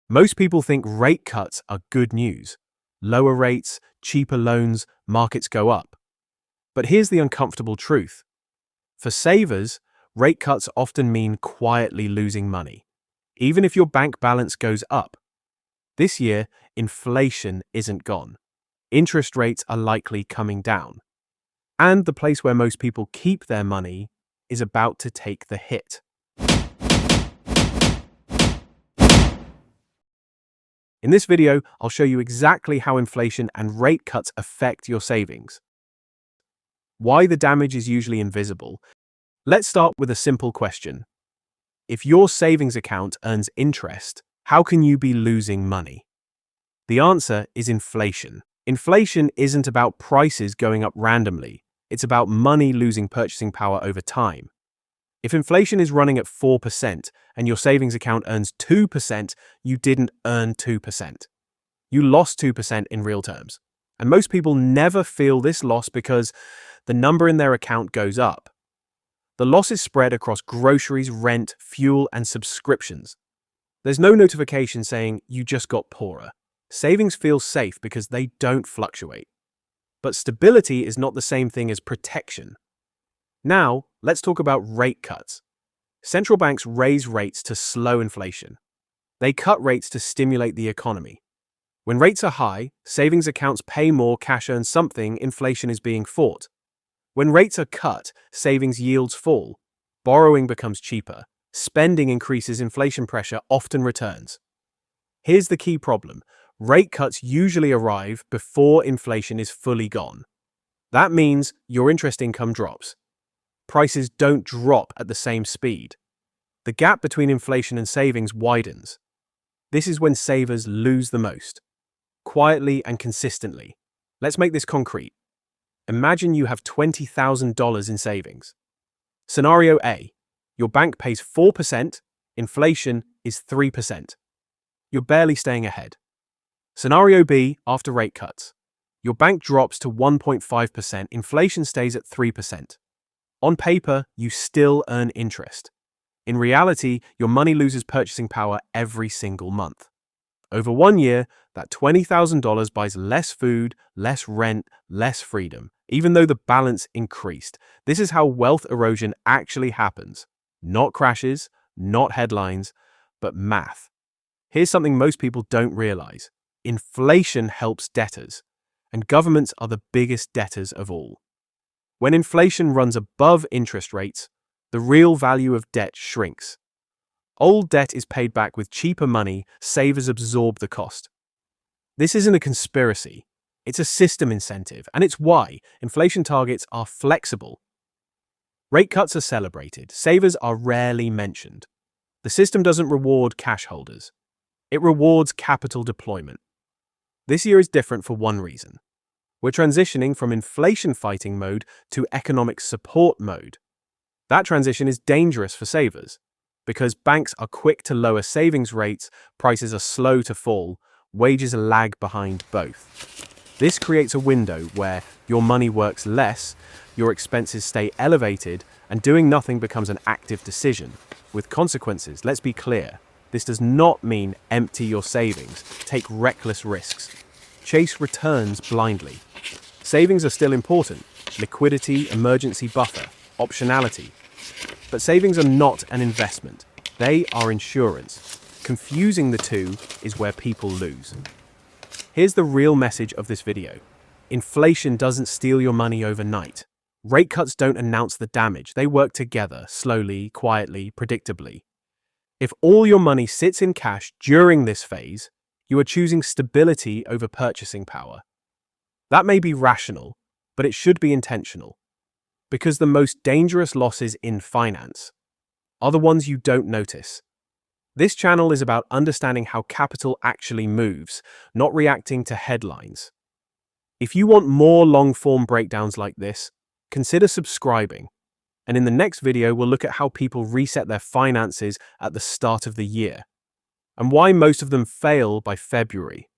Most people think rate cuts are good news. Lower rates, cheaper loans, markets go up. But here's the uncomfortable truth. For savers, rate cuts often mean quietly losing money, even if your bank balance goes up. This year, inflation isn't gone. Interest rates are likely coming down. And the place where most people keep their money is about to take the hit. In this video, I'll show you exactly how inflation and rate cuts affect your savings. Why the damage is usually invisible. Let's start with a simple question. If your savings account earns interest, how can you be losing money? The answer is inflation. Inflation isn't about prices going up randomly. It's about money losing purchasing power over time. If inflation is running at 4% and your savings account earns 2%, you didn't earn 2%. You lost 2% in real terms. And most people never feel this loss because the number in their account goes up. The loss is spread across groceries, rent, fuel, and subscriptions. There's no notification saying you just got poorer. Savings feel safe because they don't fluctuate. But stability is not the same thing as protection. Now, let's talk about rate cuts. Central banks raise rates to slow inflation. They cut rates to stimulate the economy. When rates are high, savings accounts pay more, cash earns something, inflation is being fought. When rates are cut, savings yields fall. Borrowing becomes cheaper. Spending increases, inflation pressure often returns. Here's the key problem. Rate cuts usually arrive before inflation is fully gone. That means your interest income drops. Prices don't drop at the same speed. The gap between inflation and savings widens. This is when savers lose the most. Quietly and consistently. Let's make this concrete. Imagine you have $20,000 in savings. Scenario A. Your bank pays 4%, inflation is 3%. You're barely staying ahead. Scenario B, after rate cuts. Your bank drops to 1.5%, inflation stays at 3%. On paper, you still earn interest. In reality, your money loses purchasing power every single month. Over 1 year, that $20,000 buys less food, less rent, less freedom, even though the balance increased. This is how wealth erosion actually happens. Not crashes, not headlines, but math. Here's something most people don't realize. Inflation helps debtors, and governments are the biggest debtors of all. When inflation runs above interest rates, the real value of debt shrinks. Old debt is paid back with cheaper money, savers absorb the cost. This isn't a conspiracy, it's a system incentive, and it's why inflation targets are flexible. Rate cuts are celebrated, savers are rarely mentioned. The system doesn't reward cash holders. It rewards capital deployment. This year is different for one reason. We're transitioning from inflation-fighting mode to economic support mode. That transition is dangerous for savers, because banks are quick to lower savings rates, prices are slow to fall, wages lag behind both. This creates a window where your money works less, your expenses stay elevated, and doing nothing becomes an active decision, with consequences. Let's be clear. This does not mean empty your savings, take reckless risks, chase returns blindly. Savings are still important. Liquidity, emergency buffer, optionality. But savings are not an investment. They are insurance. Confusing the two is where people lose. Here's the real message of this video. Inflation doesn't steal your money overnight. Rate cuts don't announce the damage. They work together, slowly, quietly, predictably. If all your money sits in cash during this phase, you are choosing stability over purchasing power. That may be rational, but it should be intentional. Because the most dangerous losses in finance are the ones you don't notice. This channel is about understanding how capital actually moves, not reacting to headlines. If you want more long-form breakdowns like this, consider subscribing. And in the next video, we'll look at how people reset their finances at the start of the year, and why most of them fail by February.